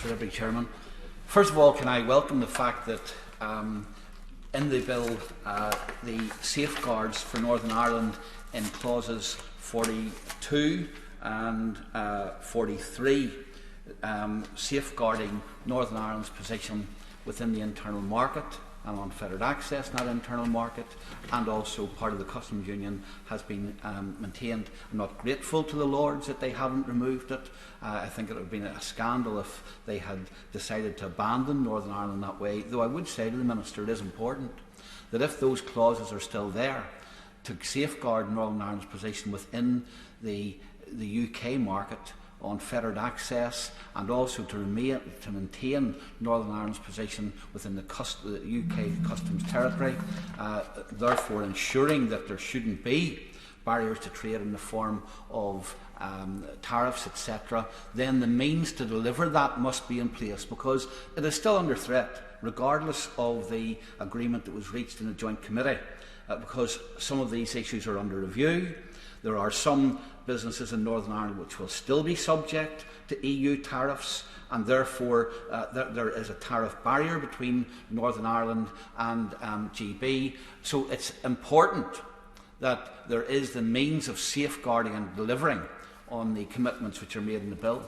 Mr. Deputy Chairman. First of all, can I welcome the fact that in the bill the safeguards for Northern Ireland in clauses 42 and 43 safeguarding Northern Ireland's position within the internal market and on fettered access in that internal market, and also part of the customs union, has been maintained. I'm not grateful to the Lords that they haven't removed it. I think it would have been a scandal if they had decided to abandon Northern Ireland that way, though I would say to the Minister it is important that if those clauses are still there to safeguard Northern Ireland's position within the UK market on fettered access, and also to maintain Northern Ireland's position within the UK customs territory, therefore ensuring that there shouldn't be barriers to trade in the form of tariffs, etc., then the means to deliver that must be in place, because it is still under threat, regardless of the agreement that was reached in the Joint Committee, because some of these issues are under review. There are some businesses in Northern Ireland which will still be subject to EU tariffs, and therefore there is a tariff barrier between Northern Ireland and GB. So it's important that there is the means of safeguarding and delivering on the commitments which are made in the bill.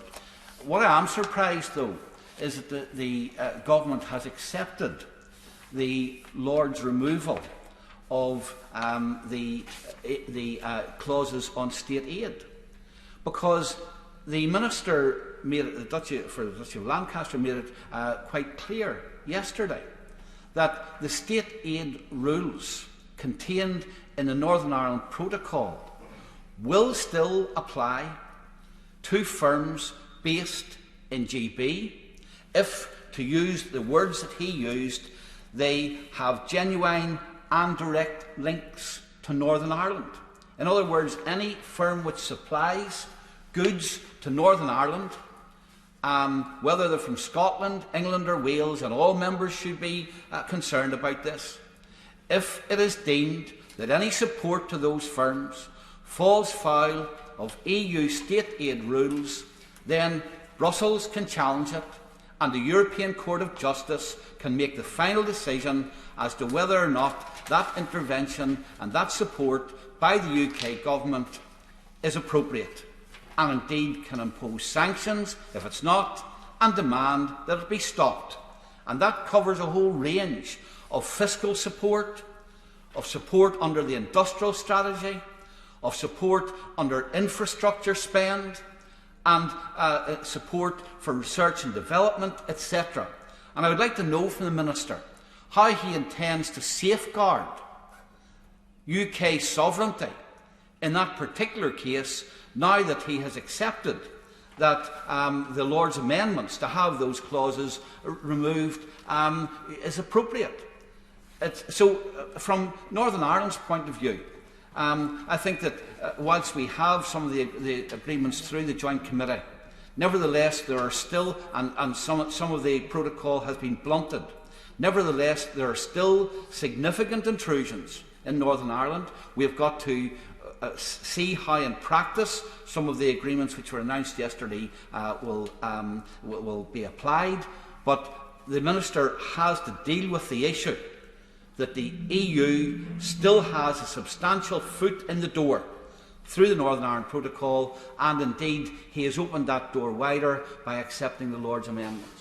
What I am surprised, though, is that the government has accepted the Lord's removal of the clauses on state aid, because the Minister made it, for the Duchy of Lancaster made it quite clear yesterday that the state aid rules contained in the Northern Ireland Protocol will still apply to firms based in GB if, to use the words that he used, they have genuine and direct links to Northern Ireland. In other words, any firm which supplies goods to Northern Ireland, whether they're from Scotland, England or Wales, and all members should be concerned about this, if it is deemed that any support to those firms falls foul of EU state aid rules, then Brussels can challenge it, and the European Court of Justice can make the final decision as to whether or not that intervention and that support by the UK government is appropriate, and indeed can impose sanctions if it's not, and demand that it be stopped. And that covers a whole range of fiscal support, of support under the industrial strategy, of support under infrastructure spend, and support for research and development, etc. And I would like to know from the Minister how he intends to safeguard UK sovereignty in that particular case, now that he has accepted that the Lord's amendments to have those clauses removed is appropriate. So, from Northern Ireland's point of view, I think that whilst we have some of the agreements through the Joint Committee, nevertheless there are still, and some of the protocol has been blunted, nevertheless there are still significant intrusions in Northern Ireland. We have got to see how in practice some of the agreements which were announced yesterday will be applied, but the Minister has to deal with the issue that the EU still has a substantial foot in the door through the Northern Ireland Protocol, and indeed he has opened that door wider by accepting the Lord's amendments.